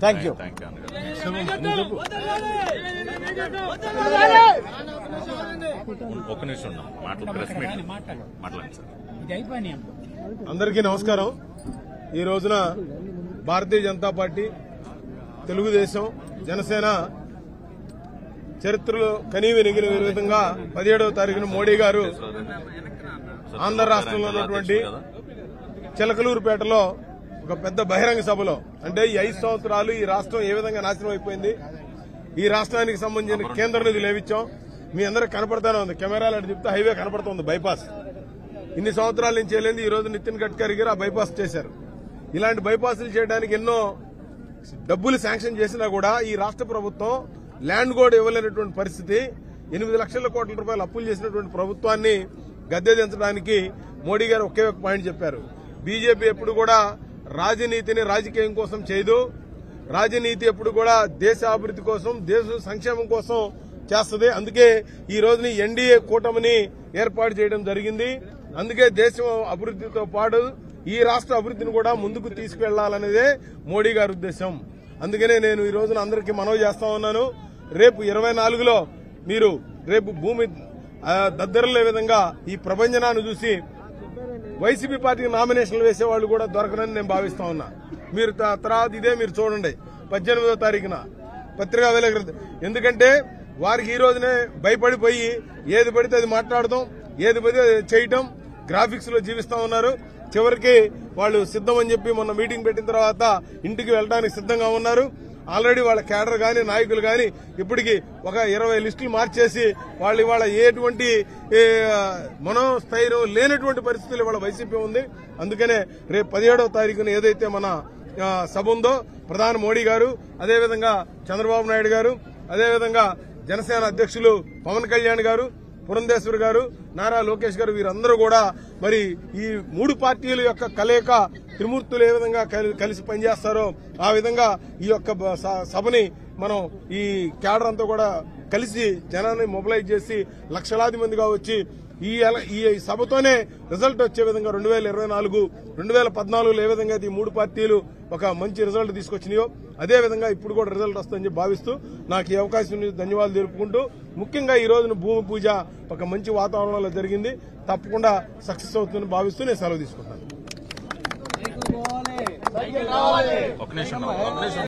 Thank you. ఒక్క నిమిషం మాట్లాడండి సార్. అందరికీ నమస్కారం. ఈ రోజున భారతీయ జనతా పార్టీ, తెలుగుదేశం, జనసేన చరిత్రలో కనీవినిగిన విధంగా 17వ తారీఖున మోడీ గారు ఆంధ్ర రాష్ట్రంలో ఉన్నటువంటి చిలకలూరుపేటలో ఒక పెద్ద బహిరంగ సభలో, అంటే ఈ 5 సంవత్సరాలు ఈ రాష్ట్రం ఏ విధంగా నాశనం అయిపోయింది, ఈ రాష్ట్రానికి సంబంధించిన కేంద్ర నిధులు ఏవిచ్చాం, మీ అందరికి కనపడతానే ఉంది. కెమెరాలు అటు చెప్తే హైవే కనపడుతుంది, బైపాస్. ఇన్ని సంవత్సరాల నుంచి చేయలేదు. ఈ రోజు నితిన్ గడ్కరీ గారు ఆ బైపాస్ చేశారు. ఇలాంటి బైపాసులు చేయడానికి ఎన్నో డబ్బులు శాంక్షన్ చేసినా కూడా ఈ రాష్ట్ర ప్రభుత్వం ల్యాండ్ కూడా ఇవ్వలేనటువంటి పరిస్థితి. 8 లక్షల కోట్ల రూపాయలు అప్పులు చేసినటువంటి ప్రభుత్వాన్ని గద్దె దించడానికి మోడీ గారు ఒకే ఒక పాయింట్ చెప్పారు. బీజేపీ ఎప్పుడు కూడా రాజనీతిని రాజకీయం కోసం చేయదు. రాజనీతి ఎప్పుడు కూడా దేశ అభివృద్ధి కోసం, దేశ సంక్షేమం కోసం చేస్తుంది. అందుకే ఈ రోజుని ఎన్డీఏ కూటమిని ఏర్పాటు చేయడం జరిగింది. అందుకే దేశం అభివృద్ధితో పాటు ఈ రాష్ట్ర అభివృద్ధిని కూడా ముందుకు తీసుకువెళ్లాలనేదే మోడీ గారి ఉద్దేశం. అందుకనే నేను ఈ రోజున అందరికీ మనవి చేస్తా ఉన్నాను. రేపు 24లో మీరు రేపు భూమి దద్దరలే విధంగా ఈ ప్రభంజనాన్ని చూసి వైసీపీ పార్టీకి నామినేషన్లు వేసేవాళ్లు కూడా దొరకనని నేను భావిస్తా ఉన్నా. మీరు తర్వాత ఇదే మీరు చూడండి 18వ తారీఖున పత్రికా విలేకరులు. ఎందుకంటే వారికి ఈ రోజునే భయపడిపోయి ఏది పడితే అది మాట్లాడటం, ఏది పడితే అది చేయటం, గ్రాఫిక్స్ లో జీవిస్తా ఉన్నారు. చివరికి వాళ్ళు సిద్దం అని చెప్పి మొన్న మీటింగ్ పెట్టిన తర్వాత ఇంటికి వెళ్ళడానికి సిద్దంగా ఉన్నారు. ఆల్రెడీ వాళ్ళ కేడర్ గాని, నాయకులు గాని ఇప్పటికి ఒక 20 లిస్టులు మార్చేసి వాళ్ళు ఇవాళ ఎటువంటి మనోస్థైర్యం లేనటువంటి పరిస్థితులు ఇవాళ వైసీపీ ఉంది. అందుకనే రేపు 17వ తారీఖున ఏదైతే మన సభ ఉందో, ప్రధాని మోడీ గారు, అదేవిధంగా చంద్రబాబు నాయుడు గారు, అదేవిధంగా జనసేన అధ్యక్షులు పవన్ కళ్యాణ్ గారు, పురంధేశ్వర్ గారు, నారా లోకేష్ గారు, వీరందరూ కూడా మరి ఈ 3 పార్టీల యొక్క కలయిక, త్రిమూర్తులు ఏ విధంగా కలిసి పనిచేస్తారో ఆ విధంగా ఈ యొక్క సభని మనం ఈ క్యాడర్ అంతా కూడా కలిసి జనాన్ని మొబిలైజ్ చేసి లక్షలాది మందిగా వచ్చి ఈ సభతోనే రిజల్ట్ వచ్చే విధంగా 2024, 2014లో ఏ విధంగా ఈ 3 పార్టీలు ఒక మంచి రిజల్ట్ తీసుకొచ్చినాయో అదే విధంగా ఇప్పుడు కూడా రిజల్ట్ వస్తుందని భావిస్తూ నాకు ఈ అవకాశం ధన్యవాదాలు తెలుపుకుంటూ, ముఖ్యంగా ఈ రోజున భూమి పూజ ఒక మంచి వాతావరణంలో జరిగింది. తప్పకుండా సక్సెస్ అవుతుందని భావిస్తూ నేను సెలవు తీసుకుంటాను.